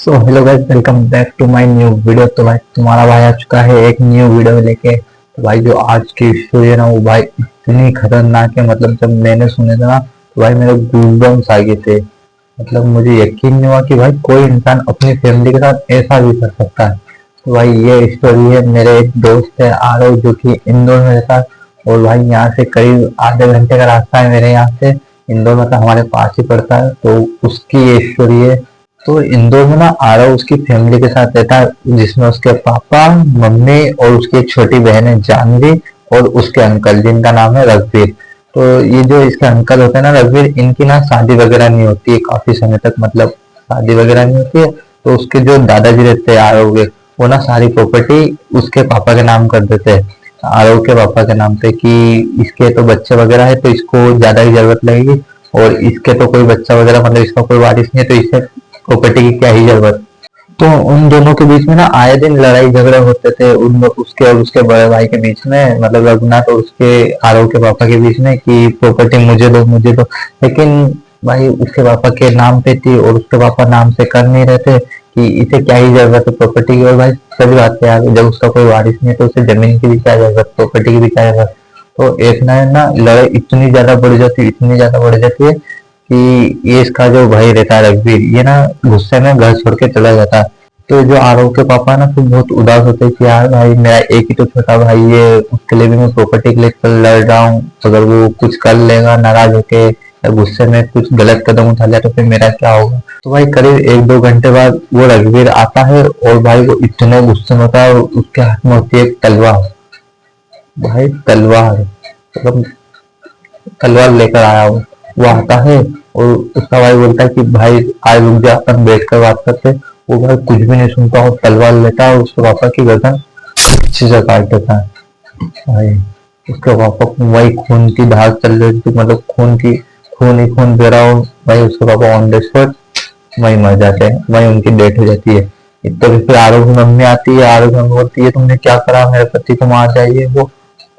So hello guys, welcome back to my new video. तो भाई तुम्हारा भाई आ चुका है एक न्यू वीडियो लेके। तो भाई जो आज की स्टोरी है ना, वो भाई इतनी खतरनाक है। मतलब जब मैंने सुने था ना, तो भाई मेरे गूज़बम्प्स आ गए थे। मतलब मुझे यकीन नहीं हुआ कि भाई कोई इंसान अपनी फैमिली के साथ ऐसा भी कर सकता है। तो भाई ये स्टोरी है, मेरे एक दोस्त है आरव जो कि इंदौर में रहता है। और भाई यहाँ से करीब आधे घंटे का रास्ता है मेरे यहाँ से। इंदौर मतलब हमारे पास ही पड़ता है। तो उसकी ये स्टोरी है। तो इंदौर में ना आरव उसकी फैमिली के साथ रहता है, जिसमें उसके पापा, मम्मी और उसकी एक छोटी बहन है जानवी, और उसके अंकल जिनका नाम है रघुवीर। तो ये जो इसके अंकल होते हैं ना रघुवीर, इनकी ना शादी वगैरह नहीं होती है काफी समय तक। मतलब शादी वगैरह नहीं होती है। तो उसके जो दादाजी रहते हैं आरव के, वो ना सारी प्रॉपर्टी उसके पापा के नाम कर देते हैं, आरव के पापा के नाम पे, कि इसके तो बच्चे वगैरह है तो इसको ज्यादा ही जरूरत लगेगी। और इसके तो कोई बच्चा वगैरह, मतलब इसका कोई वारिस नहीं है, तो इसे प्रॉपर्टी की क्या ही जरूरत। तो उन दोनों के बीच में ना आए दिन लड़ाई झगड़े होते थे, उन उसके और उसके बड़े भाई के बीच में, मतलब रघुनाथ और उसके आरव के पापा के बीच में, कि प्रॉपर्टी मुझे दो मुझे दो। लेकिन भाई उसके पापा के नाम पे थी और उसके पापा नाम से कर नहीं रहे थे, कि इसे क्या ही जरूरत है प्रॉपर्टी की। और भाई सही बात है यार, जब उसका कोई वारिस नहीं है तो उसे जमीन की भी क्या जरूरत, प्रॉपर्टी की भी क्या जरूरत। तो एक ना लड़ाई इतनी ज्यादा बढ़ जाती है, इतनी ज्यादा बढ़ जाती है कि ये इसका जो भाई रहता है रघुवीर, ये ना गुस्से में घर छोड़ के चला जाता है। तो जो आरव के पापा ना फिर बहुत उदास होते हैं कि यार भाई मेरा एक ही तो छोटा भाई है, उसके लिए भी मैं प्रॉपर्टी के लिए लड़ रहा हूँ। अगर वो कुछ कर लेगा नाराज होके या गुस्से में कुछ गलत कदम उठा लिया तो फिर मेरा क्या होगा। तो भाई करीब एक दो घंटे बाद वो रघुवीर आता है, और भाई वो इतने गुस्से में होता है, और उसके हाथ में होती है एक तलवार। भाई तलवार, मतलब तलवार लेकर आया वो आता है। और उसका भाई बोलता है कि भाई आज रुक जा, अपन बैठ कर बात करते। वो भाई कुछ भी नहीं सुनता, और तलवार लेता है और उसके पापा की गर्दन अच्छे से काट देता है। भाई उसके पापा को वही खून की धार चल रही थी, मतलब खून ही खून बह रहा हो। भाई उसके पापा ऑन द स्पॉट वही मर जाते हैं, वही उनकी डेथ हो जाती है। इतने फिर आरव की मम्मी आती है, आरव की मम्मी बोलती है तुमने क्या करा, मेरे पति को मार जाइए। वो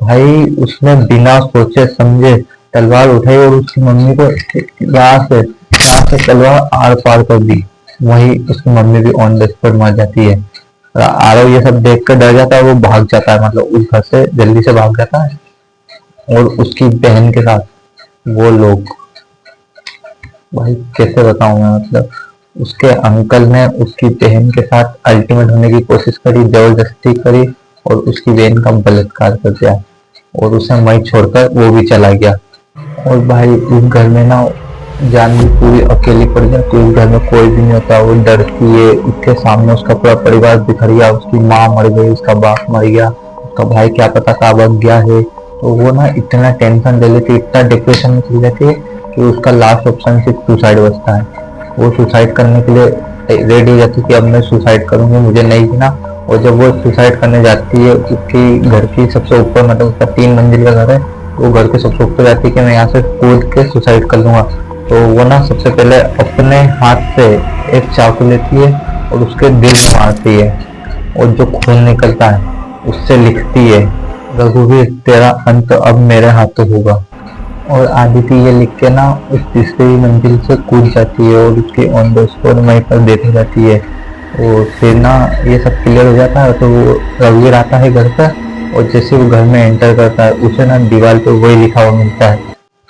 भाई उसने बिना सोचे समझे तलवार उठाई और उसकी मम्मी को यहाँ से तलवार आर पार कर दी। वही उसकी मम्मी भी ऑन द स्पॉट मर जाती है। आरव ये सब देख कर डर जाता है, वो भाग जाता है, मतलब उस घर से जल्दी से भाग जाता है। और उसकी बहन के साथ वो लोग, भाई कैसे बताऊं मैं, मतलब उसके अंकल ने उसकी बहन के साथ अल्टीमेट होने की कोशिश करी, जबरदस्ती करी, और उसकी बहन का बलात्कार कर दिया, और उसे वहीं छोड़कर वो भी चला गया। और भाई उस घर में ना जानवी पूरी अकेली पड़ जाती है। उस घर में कोई भी नहीं होता, वो डरती है। उसके सामने उसका पूरा परिवार बिखर गया, उसकी माँ मर गई, उसका बाप मर गया, उसका भाई क्या पता कहाँ भाग गया है। तो वो ना इतना टेंशन ले लेती है, इतना डिप्रेशन में चली जाती है कि उसका लास्ट ऑप्शन सिर्फ सुसाइड बचता है। वो सुसाइड करने के लिए रेडी हो जाती है कि अब मैं सुसाइड करूंगी, मुझे नहीं जीना। और जब वो सुसाइड करने जाती है, उसकी घर की सबसे ऊपर, मतलब उसका 3 मंजिल का घर है, वो घर के सबसे ऊपर जाती है कि मैं यहाँ से कूद के सुसाइड कर लूंगा। तो वो ना सबसे पहले अपने हाथ से एक चाकू लेती है और उसके दिल में मारती है, और जो खून निकलता है उससे लिखती है, रघुवीर तेरा अंत अब मेरे हाथों होगा। और आदिति ये लिख के ना उस तीसरी मंजिल से कूद जाती है, और उसकी ऑन द स्पॉट वहीं पर देखी जाती है। और फिर ना ये सब क्लियर हो जाता है, तो वो रघुवीर आता है घर पर, और जैसे वो घर में एंटर करता है, उसे ना दीवार पे वही लिखा हुआ मिलता है,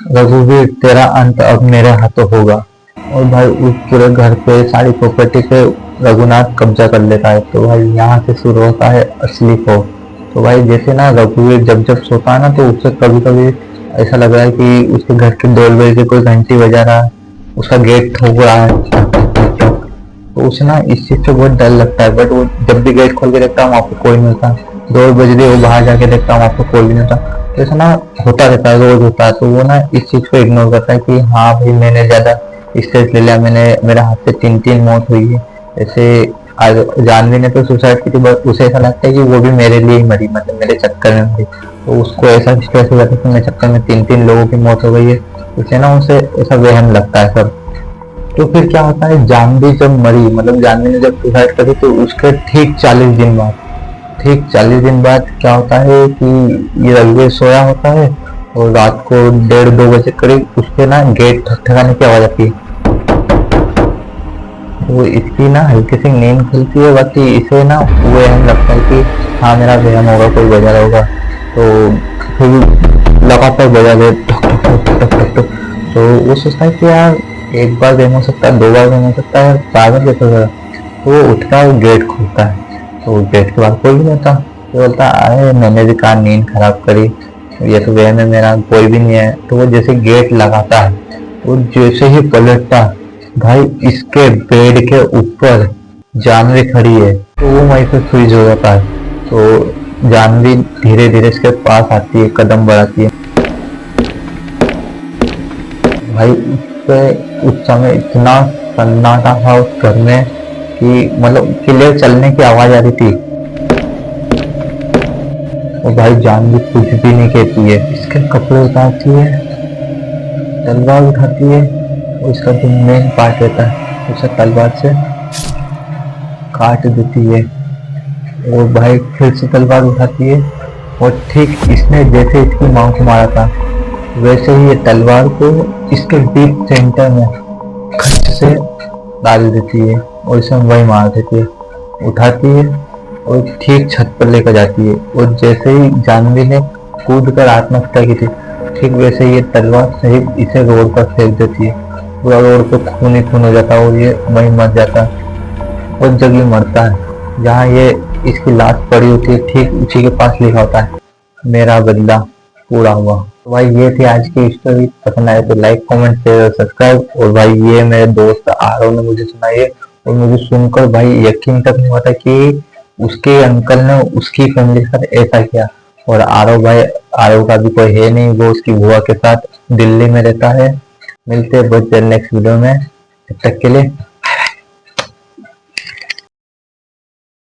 रघुवीर तेरा अंत अब मेरे हाथों होगा। और भाई उस पूरे घर पे सारी प्रॉपर्टी पे रघुनाथ कब्जा कर लेता है। तो भाई यहाँ से शुरू होता है असली खौफ। तो भाई जैसे ना रघुवीर जब जब सोता है ना, तो उसे कभी कभी ऐसा लग रहा है कि उसके घर के डोरबेल की कोई घंटी बजा रहा है, उसका गेट ठोक रहा है। तो उसे ना इस चीज से बहुत डर लगता है। बट वो जब भी गेट खोल के देखता है वहां पे कोई नहीं होता, 2 बज रही वो बाहर जाके देखता है वहां पे कोई भी नहीं होता। तो ऐसा ना होता रहता है, रोज होता है। तो वो ना इस चीज को इग्नोर करता है कि हाँ भाई मैंने ज्यादा स्ट्रेस ले लिया, मैंने मेरे हाथ से 3 3 मौत हुई है। ऐसे आज जानवी ने तो सुसाइड की थी, बट उसे ऐसा लगता है कि वो भी मेरे लिए ही मरी, मतलब मेरे चक्कर में मरी। तो उसको ऐसा स्ट्रेस हो जाता है कि मेरे चक्कर में 3 3 लोगों की मौत हो गई है। उसे ना उसे ऐसा वहम लगता है सब। तो फिर क्या होता है, जानवी जब मरी, मतलब जानवी ने जब सुसाइड करी, तो उसके ठीक 40 दिन बाद क्या होता है कि ये रघुवीर सोया होता है, और रात को 1:30 2 बजे करीब उसके ना गेट ठकठकाने की आवाज आती है। तो इसकी ना हल्की सी नींद खुलती है, बाकी इसे ना वो एहम लगता है कि हाँ मेरा वहम होगा, कोई बजा रहा होगा, तो फिर लगातार बजा दे टक टक टक टक टक टक। तो वो सोचता है कि यार एक बार गेम हो सकता है, 2 बार गेम हो सकता है, बाद में कैसे होगा। तो वो उठता है, गेट खोलता है, तो गेट के बाद कोई भी नहीं होता। तो बोलता अरे मैंने भी कहा नींद खराब करी, ये तो वहम है मेरा, कोई भी नहीं है। तो वो जैसे गेट लगाता है, वो जैसे ही पलटता भाई इसके बेड के ऊपर जानवी खड़ी है, तो वो वहीं पे फ्रीज हो जाता है। तो जानवी धीरे धीरे इसके पास आती है, कदम बढ़ाती है। भाई उससे उस समय इतना सन्नाटा था उस घर में कि मतलब क्लियर चलने की आवाज आ रही थी। और भाई जानवी कुछ भी नहीं कहती है, इसके कपड़े उतारती है, तलवार उठाती है, और इसका जो मेन पार्ट रहता है उसे तलवार से काट देती है। और भाई फिर से तलवार उठाती है, और ठीक इसने जैसे इसकी मां को मारा था वैसे ही ये तलवार को इसके डीप सेंटर में खच से डाल देती है, और इसे वही मार देती है। उठाती है और ठीक छत पर लेकर जाती है, और जैसे ही जानवी ने कूद कर आत्महत्या की थी, ठीक वैसे ये तलवार सहित इसे रोड पर फेंक देती है। पूरा रोड पे खून ही खून हो जाता है, और ये वहीं मर जाता है। उस जगह मरता है जहाँ ये इसकी लाश पड़ी होती है, ठीक उसी के पास लिखा होता है मेरा बदला पूरा हुआ। तो भाई ये थी आज की स्टोरी। पसंद आए तो लाइक कमेंट शेयर और सब्सक्राइब। और भाई ये मेरे दोस्त आरव ने मुझे सुनाई है, और मुझे सुनकर भाई यकीन तक नहीं होता कि उसके अंकल ने उसकी फैमिली के साथ ऐसा किया। और आरव भाई, आरव का भी कोई है नहीं, वो उसकी बुआ के साथ दिल्ली में रहता है। मिलते हैं बहुत जल्द नेक्स्ट वीडियो में, तब तक के लिए